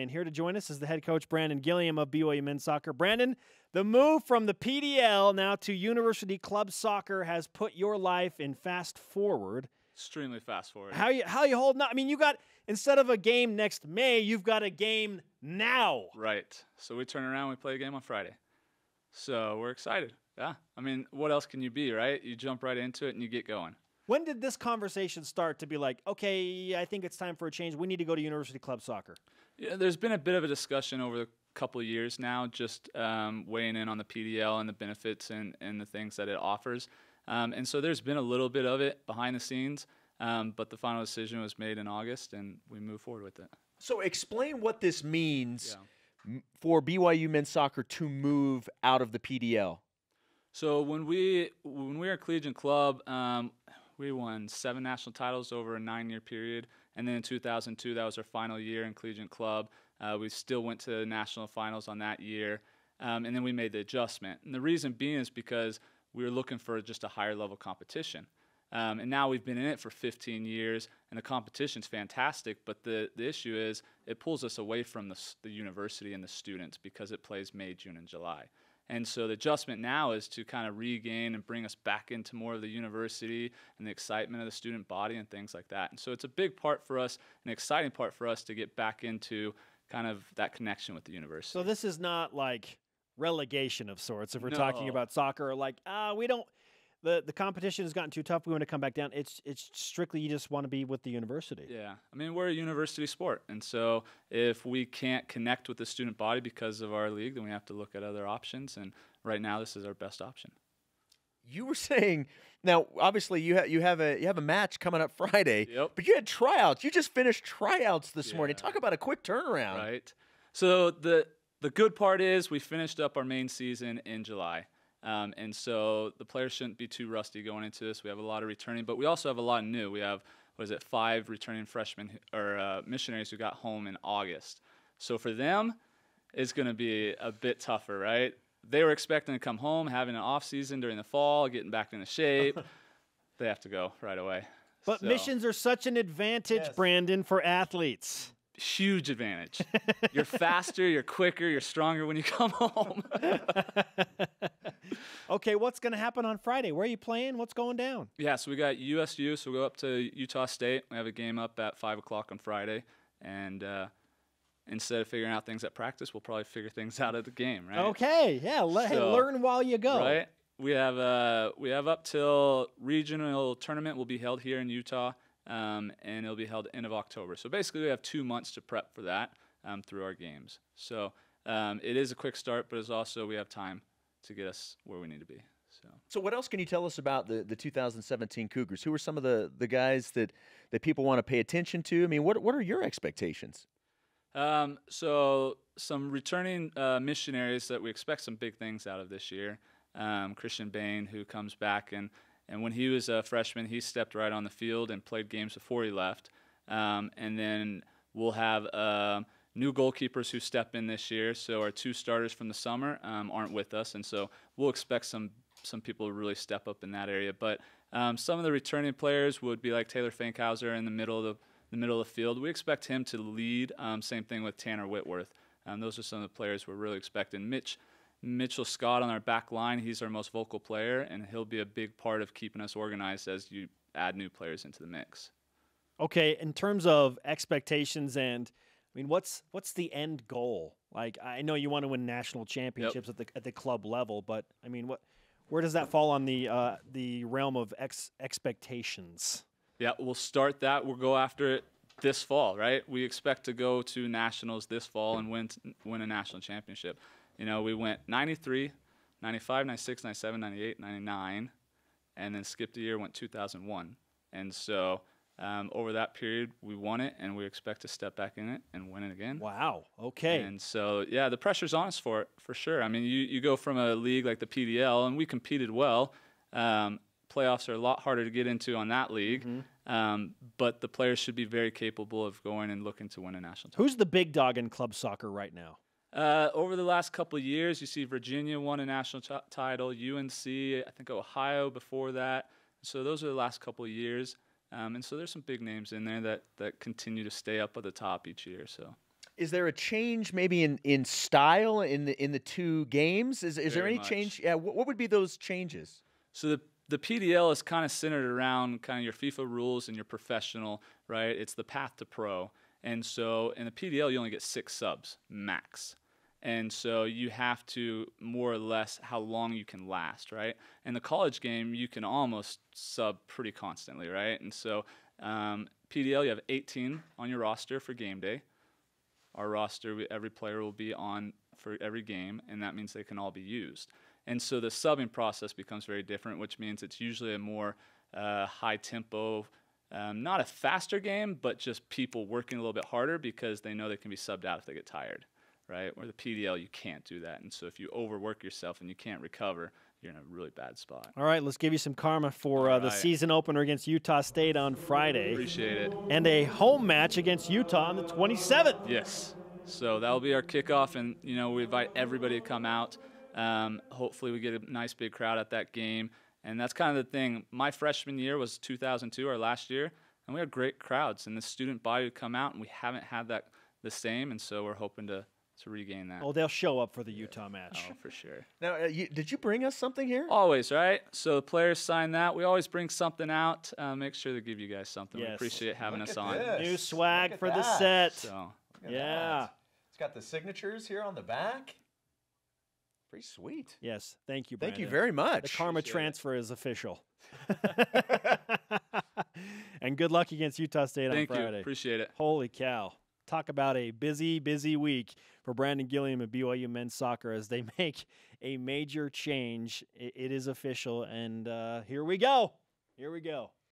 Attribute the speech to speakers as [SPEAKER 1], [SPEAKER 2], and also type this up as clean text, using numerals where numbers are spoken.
[SPEAKER 1] And here to join us is the head coach, Brandon Gilliam of BYU Men's Soccer. Brandon, the move from the PDL now to University Club Soccer has put your life in fast forward.
[SPEAKER 2] Extremely fast forward.
[SPEAKER 1] How you holding up? I mean, you got, instead of a game next May, you've got a game now.
[SPEAKER 2] Right. So we turn around, we play a game on Friday. So we're excited. Yeah. I mean, what else can you be, right? You jump right into it and you get going.
[SPEAKER 1] When did this conversation start to be like, okay, I think it's time for a change. We need to go to University Club Soccer?
[SPEAKER 2] Yeah, there's been a bit of a discussion over the couple of years now, just weighing in on the PDL and the benefits and the things that it offers. And so there's been a little bit of it behind the scenes, but the final decision was made in August, and we move forward with it.
[SPEAKER 3] So explain what this means for BYU men's soccer to move out of the PDL.
[SPEAKER 2] So when we were a collegiate club, we won 7 national titles over a 9-year period. And then in 2002, that was our final year in collegiate club. We still went to the national finals on that year. And then we made the adjustment. And the reason being is because we were looking for just a higher level competition. And now we've been in it for 15 years, and the competition's fantastic. But the issue is it pulls us away from the university and the students because it plays May, June, and July. And so the adjustment now is to kind of regain and bring us back into more of the university and the excitement of the student body and things like that. And so it's a big part for us, an exciting part for us to get back into kind of that connection with the university.
[SPEAKER 1] So this is not like relegation of sorts if we're talking about soccer, like, we don't, the competition has gotten too tough, we want to come back down. It's strictly you just want to be with the university.
[SPEAKER 2] Yeah. I mean, we're a university sport, and so if we can't connect with the student body because of our league, then we have to look at other options, and right now this is our best option.
[SPEAKER 3] You were saying, now obviously you have a match coming up Friday, but you had tryouts. You just finished tryouts this morning. Talk about a quick turnaround.
[SPEAKER 2] Right. So the good part is we finished up our main season in July. And so the players shouldn't be too rusty going into this. We have a lot of returning, but we also have a lot of new. We have, 5 returning freshmen or missionaries who got home in August. So for them, it's going to be a bit tougher, right? They were expecting to come home, having an off season during the fall, getting back into shape. They have to go right away.
[SPEAKER 1] But missions are such an advantage, Brandon, for athletes.
[SPEAKER 2] Huge advantage. You're faster, you're quicker, you're stronger when you come home.
[SPEAKER 1] Okay, what's going to happen on Friday? Where are you playing? What's going down?
[SPEAKER 2] Yeah, so we got USU, so we'll go up to Utah State. We have a game up at 5 o'clock on Friday. And instead of figuring out things at practice, we'll probably figure things out at the game, right?
[SPEAKER 1] Okay, yeah, learn while you go.
[SPEAKER 2] Right. We have up till regional tournament will be held here in Utah. And it'll be held end of October. So basically we have 2 months to prep for that through our games. So it is a quick start, but it's also we have time to get us where we need to be. So
[SPEAKER 3] what else can you tell us about the 2017 Cougars? Who are some of the guys that people want to pay attention to? I mean, what are your expectations?
[SPEAKER 2] So some returning missionaries that we expect some big things out of this year. Christian Bain, who comes back and when he was a freshman, he stepped right on the field and played games before he left. And then we'll have new goalkeepers who step in this year. So our 2 starters from the summer aren't with us, and so we'll expect some people to really step up in that area. But some of the returning players would be like Taylor Fankhauser in the middle of the field. We expect him to lead. Same thing with Tanner Whitworth. Those are some of the players we're really expecting. Mitchell Scott on our back line, he's our most vocal player, and he'll be a big part of keeping us organized as you add new players into the mix.
[SPEAKER 1] Okay, in terms of expectations and, I mean, what's the end goal? Like, I know you want to win national championships at the club level, but I mean, where does that fall on the realm of expectations? Yeah,
[SPEAKER 2] we'll start that. We'll go after it this fall, right? We expect to go to nationals this fall and win a national championship. You know, we went 93, 95, 96, 97, 98, 99, and then skipped a year, went 2001. And so over that period, we won it, and we expect to step back in it and win it again.
[SPEAKER 1] Wow, okay.
[SPEAKER 2] And so, yeah, the pressure's on us for it, for sure. I mean, you go from a league like the PDL, and we competed well. Playoffs are a lot harder to get into on that league, but the players should be very capable of going and looking to win a national title.
[SPEAKER 1] Who's the big dog in club soccer right now?
[SPEAKER 2] Over the last couple of years, you see Virginia won a national title, UNC, I think Ohio before that. So those are the last couple of years. And so there's some big names in there that continue to stay up at the top each year. So
[SPEAKER 3] Is there a change maybe in style in the two games? Is there any change? Yeah, what would be those changes?
[SPEAKER 2] So the PDL is kind of centered around kind of your FIFA rules and your professional, right? It's the path to pro. And so in the PDL, you only get 6 subs max. And so you have to more or less how long you can last, right? In the college game, you can almost sub pretty constantly, right? And so PDL, you have 18 on your roster for game day. Our roster, every player will be on for every game, and that means they can all be used. And so the subbing process becomes very different, which means it's usually a more high tempo, not a faster game, but just people working a little bit harder because they know they can be subbed out if they get tired. Right? Where the PDL, you can't do that. And so if you overwork yourself and you can't recover, you're in a really bad spot.
[SPEAKER 1] All right, let's give you some karma for the season opener against Utah State on Friday.
[SPEAKER 2] Appreciate it.
[SPEAKER 1] And a home match against Utah on the 27th.
[SPEAKER 2] Yes. So that will be our kickoff, and, we invite everybody to come out. Hopefully we get a nice big crowd at that game. And that's kind of the thing. My freshman year was 2002, our last year, and we had great crowds. And the student body would come out, and we haven't had that the same, and so we're hoping to regain that.
[SPEAKER 1] Oh, they'll show up for the Utah match.
[SPEAKER 2] Oh, for sure.
[SPEAKER 3] Now, did you bring us something here?
[SPEAKER 2] Always, right? So the players sign that. We always bring something out. Make sure to give you guys something.
[SPEAKER 1] Yes.
[SPEAKER 2] We appreciate having us on.
[SPEAKER 3] This.
[SPEAKER 1] New swag for the set.
[SPEAKER 2] So,
[SPEAKER 1] yeah.
[SPEAKER 3] It's got the signatures here on the back. Pretty sweet.
[SPEAKER 1] Yes. Thank you, Brandon.
[SPEAKER 3] Thank you very much.
[SPEAKER 1] The karma transfer is official. And good luck against Utah State on Friday.
[SPEAKER 2] Thank you. Appreciate it.
[SPEAKER 1] Holy cow. Talk about a busy, busy week for Brandon Gilliam and BYU men's soccer as they make a major change. It is official, and here we go. Here we go.